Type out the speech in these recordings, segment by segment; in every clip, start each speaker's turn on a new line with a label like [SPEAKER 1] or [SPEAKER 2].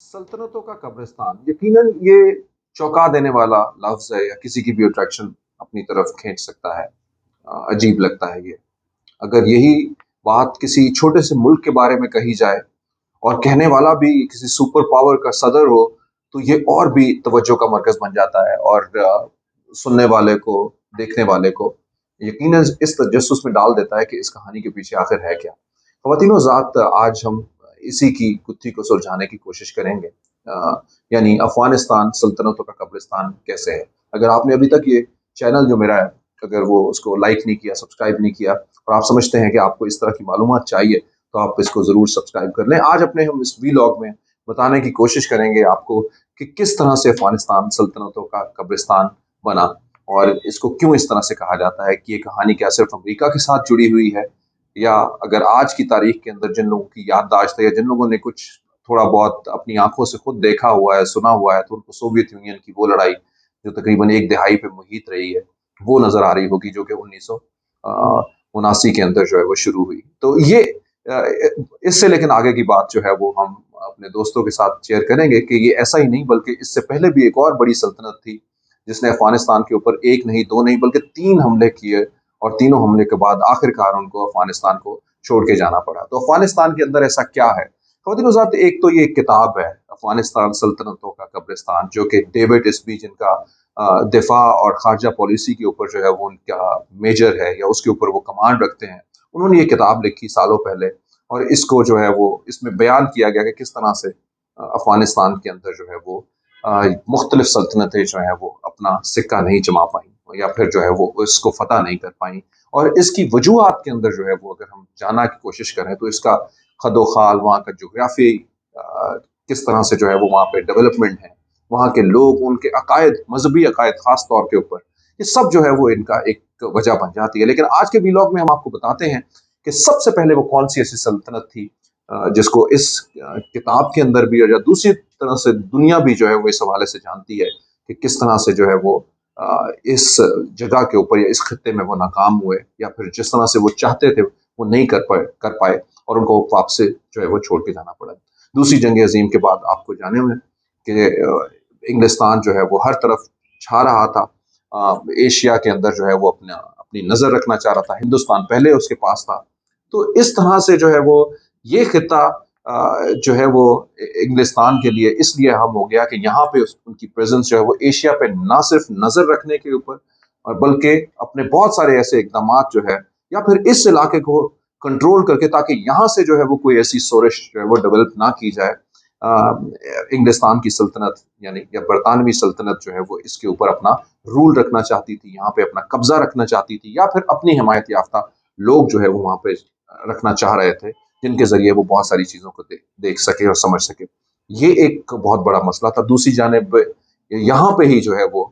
[SPEAKER 1] सल्तनतों का कब्रिस्तान यकीनन ये चौंका देने वाला लफ्ज है या किसी की भी अट्रैक्शन अपनी तरफ खींच सकता है। अजीब लगता है ये। अगर यही बात किसी छोटे से मुल्क के बारे में कही जाए और कहने वाला भी किसी सुपर पावर का सदर हो, तो ये और भी तवज्जो का मरकज बन जाता है और सुनने वाले को, देखने वाले को यकीनन इस तजस्सुस में डाल देता है कि इस कहानी के पीछे आखिर है क्या। ख़वातीनो ज़ात, आज हम इसी की गुत्थी को सुलझाने की कोशिश करेंगे। यानी अफ़गानिस्तान सल्तनतों का कब्रिस्तान कैसे है। अगर आपने अभी तक ये चैनल जो मेरा है, अगर वो उसको लाइक नहीं किया, सब्सक्राइब नहीं किया और आप समझते हैं कि आपको इस तरह की मालूमात चाहिए, तो आप इसको ज़रूर सब्सक्राइब कर लें। आज अपने हम इस वीलॉग में बताने की कोशिश करेंगे आपको कि किस तरह से अफ़गानिस्तान सल्तनतों का कब्रिस्तान बना और इसको क्यों इस तरह से कहा जाता है कि ये कहानी क्या सिर्फ अमेरिका के साथ जुड़ी हुई है, या अगर आज की तारीख के अंदर जिन लोगों की याददाश्त है या जिन लोगों ने कुछ थोड़ा बहुत अपनी आंखों से खुद देखा हुआ है, सुना हुआ है, तो उनको सोवियत यूनियन की वो लड़ाई जो तकरीबन एक दिहाई पे मुहित रही है, वो नजर आ रही होगी, जो कि 1979 के अंदर जो है वो शुरू हुई। तो ये अ, इससे लेकिन आगे की बात जो है वो हम अपने दोस्तों के साथ शेयर करेंगे कि ये ऐसा ही नहीं, बल्कि इससे पहले भी एक और बड़ी सल्तनत थी जिसने अफगानिस्तान के ऊपर एक नहीं, दो नहीं, बल्कि तीन हमले किए और तीनों हमले के बाद आखिरकार उनको अफगानिस्तान को छोड़ के जाना पड़ा। तो अफगानिस्तान के अंदर ऐसा क्या है? ख़वातीनो ज़ात, एक तो ये किताब है अफगानिस्तान सल्तनतों का कब्रिस्तान, जो कि डेविड इस्बी, जिनका दिफा और खारजा पॉलिसी के ऊपर जो है वो उनका मेजर है या उसके ऊपर वो कमांड रखते हैं, उन्होंने ये किताब लिखी सालों पहले। और इसको जो है वो इसमें बयान किया गया कि किस तरह से अफगानिस्तान के अंदर जो है वो मुख्तलिफ सल्तनतें जो है वो अपना सिक्का नहीं जमा पाई या फिर जो है वो इसको फतह नहीं कर पाई। और इसकी वजूहात के अंदर जो है वो अगर हम जानना की कोशिश करें, तो इसका खदो खाल, वहाँ का जोग्राफी, किस तरह से जो है वो वहाँ पे डेवलपमेंट है, वहाँ के लोग, उनके अकायद, मजहबी अकायद खास तौर के ऊपर, ये सब जो है वो इनका एक वजह बन जाती है। लेकिन आज के वीलॉग में हम आपको बताते हैं कि सबसे पहले वो कौन सी ऐसी सल्तनत थी जिसको इस किताब के अंदर भी और या दूसरी तरह से दुनिया भी जो है वो इस हवाले से जानती है कि किस तरह से जो है वो इस जगह के ऊपर या इस खत्ते में वो नाकाम हुए, या फिर जिस तरह से वो चाहते थे वो नहीं कर पाए और उनको वापस से जो है वो छोड़ के जाना पड़ा। दूसरी जंग अजीम के बाद आपको जाने में कि इंग्लिस्तान जो है वो हर तरफ छा रहा था। एशिया के अंदर जो है वो अपना अपनी नज़र रखना चाह रहा था, हिंदुस्तान पहले उसके पास था। तो इस तरह से जो है वो ये खिता जो है वो इंग्लिस्तान के लिए इसलिए अहम हो गया कि यहाँ पे उनकी प्रेजेंस जो है वो एशिया पे ना सिर्फ नज़र रखने के ऊपर, और बल्कि अपने बहुत सारे ऐसे इकदाम जो है, या फिर इस इलाके को कंट्रोल करके, ताकि यहाँ से जो है वो कोई ऐसी सोरिश जो है वो डेवलप ना की जाए। इंग्लिस्तान की सल्तनत यानी या बरतानवी सल्तनत जो है वो इसके ऊपर अपना रूल रखना चाहती थी, यहाँ पे अपना कब्जा रखना चाहती थी, या फिर अपनी हिमायत याफ्ता लोग जो है वो वहाँ पे रखना चाह रहे थे, जिनके जरिए वो बहुत सारी चीज़ों को देख सके और समझ सके। ये एक बहुत बड़ा मसला था। दूसरी जानिब यहाँ पे ही जो है वो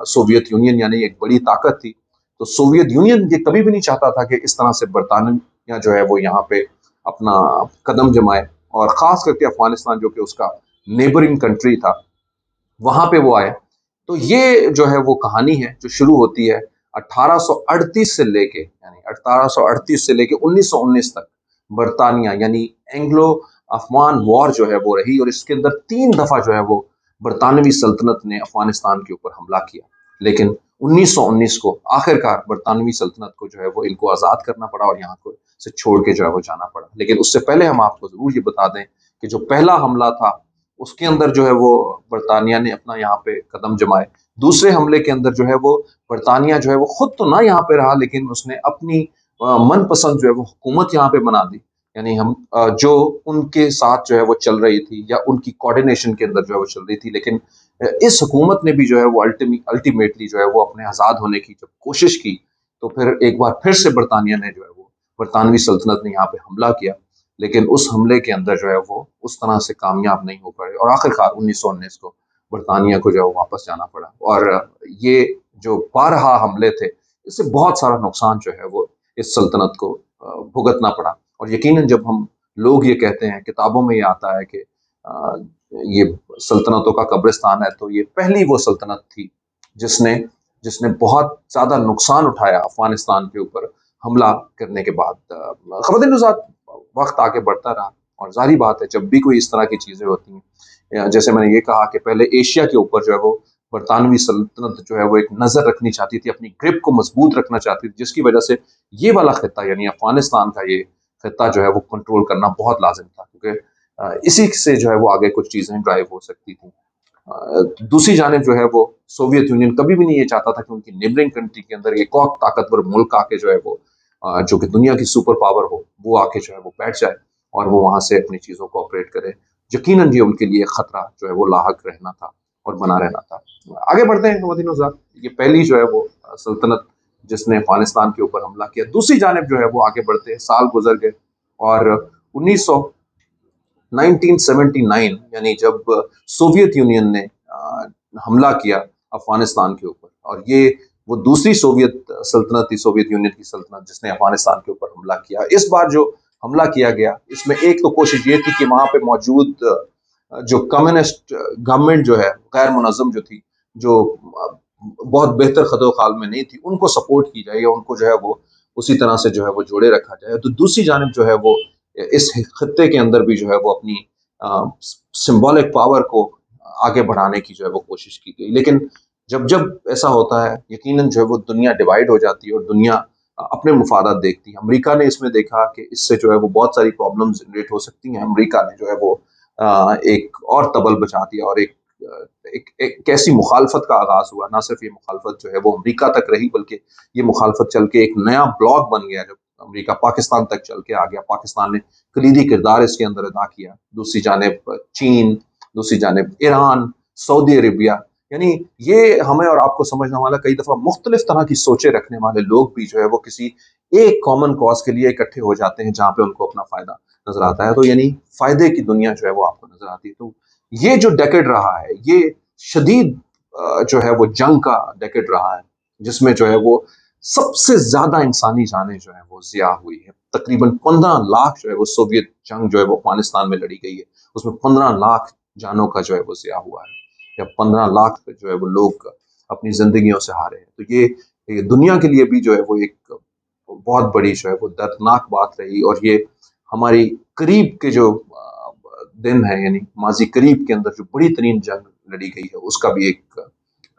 [SPEAKER 1] सोवियत यूनियन यानी एक बड़ी ताकत थी। तो सोवियत यूनियन ये कभी भी नहीं चाहता था कि इस तरह से बरतानिया जो है वो यहाँ पे अपना कदम जमाए, और ख़ास करके अफ़गानिस्तान जो कि उसका नेबरिंग कंट्री था, वहाँ पे वो आए। तो ये जो है वो कहानी है जो शुरू होती है 1838 से लेके, यानी 1838 से लेके 1919 तक बरतानिया यानी एंग्लो अफगान वॉर जो है वो रही, और इसके अंदर 3 दफा जो है वो बरतानवी सल्तनत ने अफगानिस्तान के ऊपर हमला किया। लेकिन 1919 को आखिरकार बरतानवी सल्तनत को जो है वो इनको आज़ाद करना पड़ा और यहाँ को से छोड़ के जो है वो जाना पड़ा। लेकिन उससे पहले हम आपको ज़रूर ये बता दें कि जो पहला हमला था उसके अंदर जो है वो बरतानिया ने अपना यहाँ पे कदम जमाए। दूसरे हमले के अंदर जो है वो बरतानिया जो है वो खुद तो ना यहाँ पे रहा, लेकिन उसने अपनी मनपसंद जो है वो हुकूमत यहाँ पे बना दी। यानी हम जो उनके साथ जो है वो चल रही थी या उनकी कोऑर्डिनेशन के अंदर जो है वो चल रही थी। लेकिन इस हुकूमत ने भी जो है वो अल्टीमेटली जो है वो अपने आज़ाद होने की जब कोशिश की, तो फिर एक बार फिर से बरतानिया ने जो है वो बरतानवी सल्तनत ने यहाँ पे हमला किया। लेकिन उस हमले के अंदर जो है वो उस तरह से कामयाब नहीं हो पाए, और आखिरकार 1919 को बरतानिया को जो है वापस जाना पड़ा। और ये जो बारहा हमले थे, इससे बहुत सारा नुकसान जो है वो इस सल्तनत को भुगतना पड़ा। और यकीनन जब हम लोग ये कहते हैं, किताबों में ये आता है कि ये सल्तनतों का कब्रिस्तान है, तो ये पहली वो सल्तनत थी जिसने जिसने बहुत ज़्यादा नुकसान उठाया अफगानिस्तान के ऊपर हमला करने के बाद। ख़वातीनो ज़ात, वक्त आगे बढ़ता रहा, और जाहिर बात है जब भी कोई इस तरह की चीज़ें होती हैं, जैसे मैंने ये कहा कि पहले एशिया के ऊपर जो है वो बरतानवी सल्तनत जो है वो एक नज़र रखनी चाहती थी, अपनी ग्रिप को मजबूत रखना चाहती थी, जिसकी वजह से ये वाला खित्ता यानी अफगानिस्तान का ये खित्ता जो है वो कंट्रोल करना बहुत लाजिम था, क्योंकि इसी से जो है वो आगे कुछ चीज़ें ड्राइव हो सकती थी। दूसरी जानिब जो है वो सोवियत यूनियन कभी भी नहीं ये चाहता था कि उनकी नेबरिंग कंट्री के अंदर एक और ताकतवर मुल्क आके जो है वो जो कि दुनिया की सुपर पावर हो, वो आके जो है वो बैठ जाए और वो वहां से अपनी चीज़ों को ऑपरेट करे। यकीनन ये उनके लिए खतरा जो है वो लाहक रहना था और बना रहना था। आगे बढ़ते हैं मदीन उज़्ज़ा। ये पहली जो है वो सल्तनत जिसने अफगानिस्तान के ऊपर हमला किया। दूसरी जानिब जो है वो आगे बढ़ते हैं, साल गुजर गए और 1979 यानी जब सोवियत यूनियन ने हमला किया अफगानिस्तान के ऊपर, और ये वो दूसरी सोवियत सल्तनत थी, सोवियत यूनियन की सल्तनत जिसने अफगानिस्तान के ऊपर हमला किया। इस बार जो हमला किया गया इसमें एक तो कोशिश ये थी कि वहां पे मौजूद जो कम्युनिस्ट गवर्नमेंट जो है गैर मुनज़्ज़म जो थी, जो बहुत बेहतर खदोखाल में नहीं थी, उनको सपोर्ट की जाए या उनको जो है वो उसी तरह से जो है वो जोड़े रखा जाए। तो दूसरी जानब जो है वो इस खत्ते के अंदर भी जो है वो अपनी सिंबॉलिक पावर को आगे बढ़ाने की जो है वो कोशिश की गई। लेकिन जब जब ऐसा होता है यकीनन जो है वो दुनिया डिवाइड हो जाती है और दुनिया अपने मुफादात देखती है। अमेरिका ने इसमें देखा कि इससे जो है वो बहुत सारी प्रॉब्लम्स जनरेट हो सकती हैं। अमेरिका ने जो है वो एक और तबल बचा दिया और एक ऐसी मुखालफत का आगाज हुआ। ना सिर्फ ये मुखालफत जो है वो अमेरिका तक रही, बल्कि ये मुखालफत चल के एक नया ब्लॉक बन गया। जब अमेरिका पाकिस्तान तक चल के आ गया, पाकिस्तान ने कलीदी किरदार इसके अंदर अदा किया। दूसरी जानिब चीन, दूसरी जानिब ईरान, सऊदी अरेबिया, यानी ये हमें और आपको समझने वाला कई दफा मुख्तलिफ तरह की सोचें रखने वाले लोग भी जो है वो किसी एक कॉमन कॉज के लिए इकट्ठे हो जाते हैं जहां पे उनको अपना फायदा नजर आता है। तो यानी फायदे की दुनिया जो है वो आपको नजर आती है। तो ये जो डेकेड रहा है ये शदीद जो है वो जंग का डेकेड रहा है, जिसमें जो है वो सबसे ज्यादा इंसानी जानें जो है वो जिया हुई है। तकरीबन 15 लाख जो है वो सोवियत जंग जो है वो अफगानिस्तान में लड़ी गई है, उसमें 15 लाख जानों का जो है वो जिया हुआ है, या 15 लाख जो है वो लोग अपनी जिंदगियों से हारे हैं। तो ये दुनिया के लिए भी जो है वो एक बहुत बड़ी जो है वो दर्दनाक बात रही। और ये हमारी करीब के जो दिन है, यानी माजी करीब के अंदर जो बड़ी तरीन जंग लड़ी गई है, उसका भी एक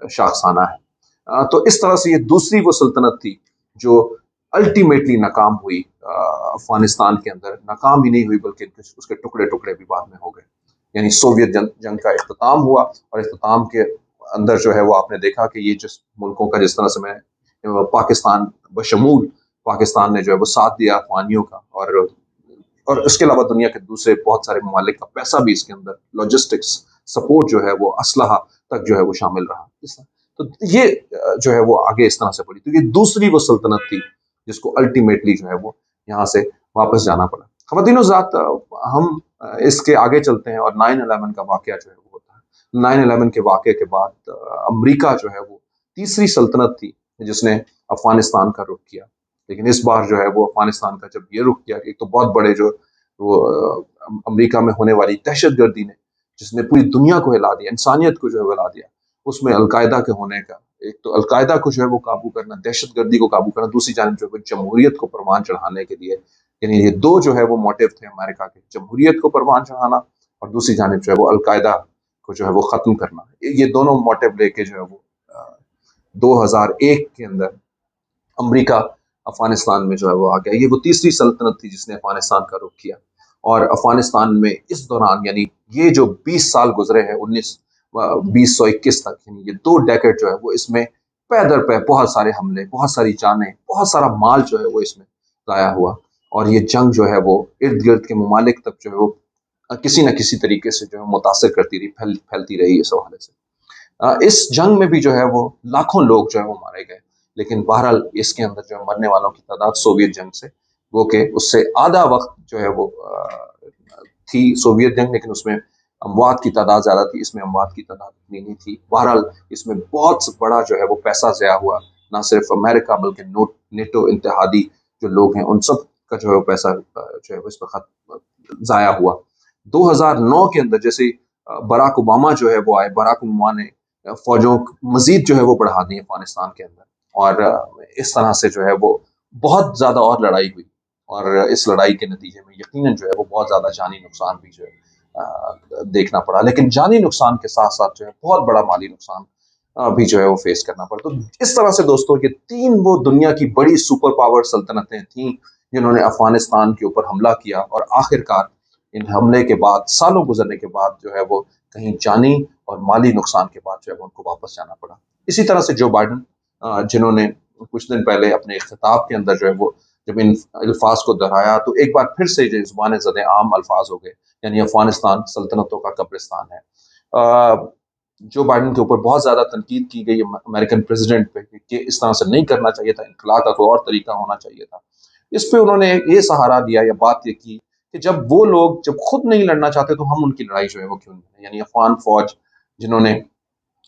[SPEAKER 1] शाखसाना है। तो इस तरह से ये दूसरी वो सल्तनत थी जो अल्टीमेटली नाकाम हुई। अफगानिस्तान के अंदर नाकाम ही नहीं हुई बल्कि उसके टुकड़े टुकड़े भी बाद में हो गए। यानी सोवियत जंग का इख्तिताम हुआ, और इख्तिताम के अंदर जो है वो आपने देखा कि ये जिस मुल्कों का, जिस तरह से मैं पाकिस्तान बशमूल पाकिस्तान ने जो है वो साथ दिया अफगानियों का, और उसके अलावा दुनिया के दूसरे बहुत सारे ममालिक का पैसा भी इसके अंदर, लॉजिस्टिक्स सपोर्ट जो है वो असलहा तक जो है वो शामिल रहा। तो ये जो है वो आगे इस तरह से बढ़ी। तो ये दूसरी वो सल्तनत थी जिसको अल्टीमेटली जो है वो यहाँ से वापस जाना पड़ा। ख़वातीन ज़ात, हम इसके आगे चलते हैं और 9/11 का वाक़या जो है वो होता है। 9/11 के वाक़े के बाद अमेरिका जो है वो तीसरी सल्तनत थी जिसने अफगानिस्तान का रुख किया। लेकिन इस बार जो है वो अफगानिस्तान का जब ये रुख किया, एक तो बहुत बड़े जो वो अमेरिका में होने वाली दहशतगर्दी ने, जिसने पूरी दुनिया को हिला दिया, इंसानियत को जो है वो हिला दिया, उसमें अलकायदा के होने का, एक तो अलकायदा को जो है वो काबू करना, दहशतगर्दी को काबू करना, दूसरी जानब जो है जमहूरियत को परवान चढ़ाने के लिए, यानी ये दो जो है वो मोटिव थे अमेरिका के, जमहूरियत को परवान चढ़ाना और दूसरी जानब जो है वो अलकायदा को जो है वो खत्म करना। ये दोनों मोटिव लेके जो है वो 2001 के अंदर अमेरिका अफगानिस्तान में जो है वो आ गया। ये वो तीसरी सल्तनत थी जिसने अफगानिस्तान का रुख किया। और अफगानिस्तान में इस दौरान, यानी ये जो 20 साल गुजरे हैं 2021 तक, यानी ये 2 डेकेड जो है वो इसमें पैदर पे बहुत सारे हमले, बहुत सारी जानें, बहुत सारा माल जो है वो इसमें जाया हुआ। और ये जंग जो है वो इर्द गिर्द के ममालिक तक जो है वो किसी न किसी तरीके से जो है मुतासर करती रही, फैलती रही इस हवाले से। इस जंग में भी जो है वो लाखों लोग जो है वो मारे गए। लेकिन बहरहाल इसके अंदर जो मरने वालों की तादाद सोवियत जंग से, वो के उससे आधा वक्त जो है वो थी सोवियत जंग, लेकिन उसमें अमवात की तादाद ज़्यादा थी, इसमें अमवात की तादाद इतनी नहीं थी। बहरहाल इसमें बहुत बड़ा जो है वो पैसा ज़ाया हुआ, ना सिर्फ अमेरिका बल्कि नेटो इत्तेहादी जो लोग हैं उन सब का जो है पैसा जो है वो इस पर ज़ाया हुआ। 2009 के अंदर जैसे बराक ओबामा जो है वो आए, बराक ओबामा ने फौजों मजीद जो है वो बढ़ा दी अफगानिस्तान के अंदर, और इस तरह से जो है वो बहुत ज़्यादा और लड़ाई हुई। और इस लड़ाई के नतीजे में यकीनन जो है वो बहुत ज़्यादा जानी नुकसान भी जो है देखना पड़ा, लेकिन जानी नुकसान के साथ साथ जो है बहुत बड़ा माली नुकसान भी जो है वो फेस करना पड़ा। तो इस तरह से दोस्तों ये तीन वो दुनिया की बड़ी सुपर पावर सल्तनतें थीं जिन्होंने अफगानिस्तान के ऊपर हमला किया, और आखिरकार इन हमले के बाद, सालों गुजरने के बाद जो है वो कहीं जानी और माली नुकसान के बाद जो है वो उनको वापस जाना पड़ा। इसी तरह से जो बाइडन जिन्होंने कुछ दिन पहले अपने खिताब के अंदर जो है वो जब इन अल्फाज को दोहराया तो एक बार फिर से जो जुबान ज़द आम अल्फाज हो गए, यानी अफगानिस्तान सल्तनतों का कब्रिस्तान है। जो बाइडन के ऊपर बहुत ज़्यादा तनकीद की गई अमेरिकन प्रेसिडेंट पे कि इस तरह से नहीं करना चाहिए था, इनखला का कोई और तरीका होना चाहिए था। इस पे उन्होंने ये सहारा दिया या बात ये की कि जब वो लोग जब खुद नहीं लड़ना चाहते तो हम उनकी लड़ाई जो है वो क्यों नहीं, यानी अफगान फौज जिन्होंने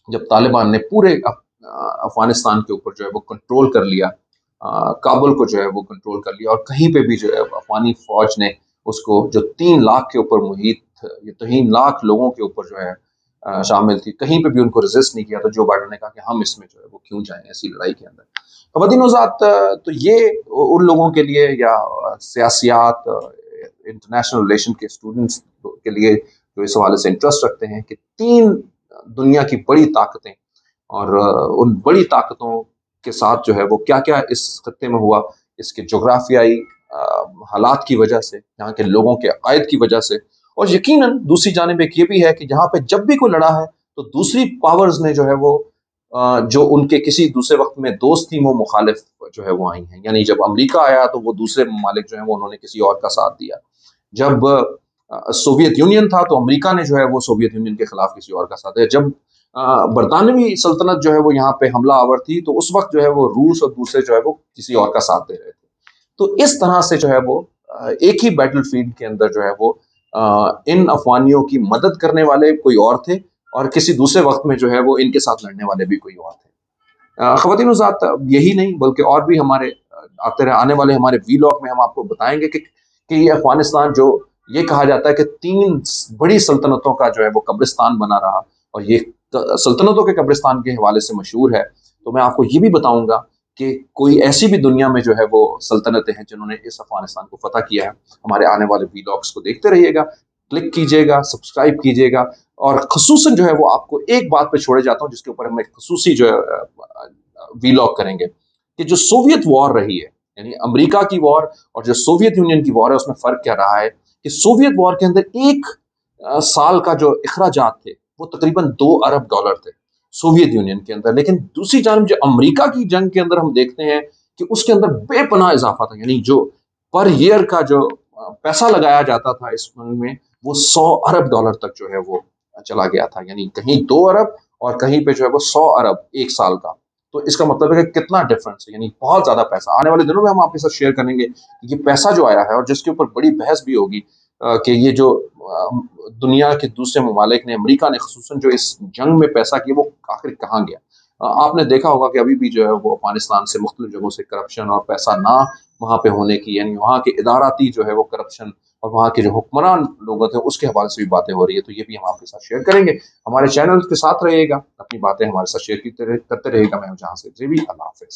[SPEAKER 1] जब तालिबान ने पूरे अफगानिस्तान के ऊपर जो है वो कंट्रोल कर लिया, काबुल को जो है वो कंट्रोल कर लिया, और कहीं पे भी जो है अफगानी फौज ने उसको जो 3 लाख के ऊपर मुहित, ये 3 लाख लोगों के ऊपर जो है शामिल थी, कहीं पे भी उनको रेजिस्ट नहीं किया, तो जो बाइडन ने कहा कि हम इसमें जो है वो क्यों जाएं ऐसी लड़ाई के अंदर। ख़वातीन हज़रात, तो ये उन लोगों के लिए या सियासियात, इंटरनेशनल रिलेशन के स्टूडेंट्स के लिए जो इस हवाले से इंटरेस्ट रखते हैं कि तीन दुनिया की बड़ी ताकतें, और उन बड़ी ताकतों के साथ जो है वो क्या क्या इस खत्ते में हुआ, इसके जोग्राफियाई हालात की वजह से, यहाँ के लोगों के अकायद की वजह से, और यकीनन दूसरी जानिब एक ये भी है कि जहाँ पे जब भी कोई लड़ा है तो दूसरी पावर्स ने जो है वो जो उनके किसी दूसरे वक्त में दोस्त थी वो मुखालिफ जो है वो आई हैं। यानी जब अमेरिका आया तो वो दूसरे ममालिक जो है वो उन्होंने किसी और का साथ दिया। जब सोवियत यूनियन था तो अमेरिका ने जो है वो सोवियत यूनियन के खिलाफ किसी और का साथ दिया। जब बरतानवी सल्तनत जो है वो यहाँ पे हमला आवर थी तो उस वक्त जो है वो रूस और दूसरे जो है वो किसी और का साथ दे रहे थे। तो इस तरह से जो है वो एक ही बैटल फील्ड के अंदर जो है वो इन अफगानियों की मदद करने वाले कोई और थे, और किसी दूसरे वक्त में जो है वो इनके साथ लड़ने वाले भी कोई और थे। ख़वातीन हज़रात, यही नहीं बल्कि और भी हमारे आने वाले हमारे वीलॉग में हम आपको बताएंगे कि ये अफगानिस्तान जो ये कहा जाता है कि 3 बड़ी सल्तनतों का जो है वो कब्रिस्तान बना रहा, और ये सल्तनतों के कब्रिस्तान के हवाले से मशहूर है। तो मैं आपको ये भी बताऊंगा कि कोई ऐसी भी दुनिया में जो है वो सल्तनतें हैं जिन्होंने इस अफगानिस्तान को फतह किया है। हमारे आने वाले वीलॉग्स को देखते रहिएगा, क्लिक कीजिएगा, सब्सक्राइब कीजिएगा, और खसूसन जो है वो आपको एक बात पे छोड़े जाता हूँ जिसके ऊपर हम एक खसूसी जो है वीलॉग करेंगे, कि जो सोवियत वॉर रही है, यानी अमेरिका की वॉर और जो सोवियत यूनियन की वॉर है, उसमें फ़र्क क्या रहा है कि सोवियत वॉर के अंदर एक साल का जो अखराजात थे वो तकरीबन $2 अरब थे सोवियत यूनियन के अंदर। लेकिन दूसरी जानब जो अमेरिका की जंग के अंदर हम देखते हैं कि उसके अंदर बेपनाह इजाफा था, यानी जो पर ईयर का जो पैसा लगाया जाता था इस जंग में वो $100 अरब तक जो है वो चला गया था, यानी कहीं 2 अरब और कहीं पे जो है वो 100 अरब एक साल का। तो इसका मतलब है कि कितना डिफरेंस है, यानी बहुत ज्यादा पैसा। आने वाले दिनों में हम आपके साथ शेयर करेंगे कि ये पैसा जो आया है, और जिसके ऊपर बड़ी बहस भी होगी कि ये जो दुनिया के दूसरे ममालिक ने, अमेरिका ने खसूसन जो इस जंग में पैसा किया वो आखिर कहाँ गया। आपने देखा होगा कि अभी भी जो है वो अफगानिस्तान से मुख्तलिफ जगहों से करप्शन और पैसा ना वहाँ पे होने की, यानी वहाँ के इदाराती जो है वो करप्शन और वहाँ के जो हुक्मरान लोग थे उसके हवाले से भी बातें हो रही है। तो ये भी हम आपके साथ शेयर करेंगे। हमारे चैनल के साथ रहिएगा, अपनी बातें हमारे साथ शेयर करते रहिएगा। मैं हूँ जहाँ से जी भी, अल्लाह हाफिज।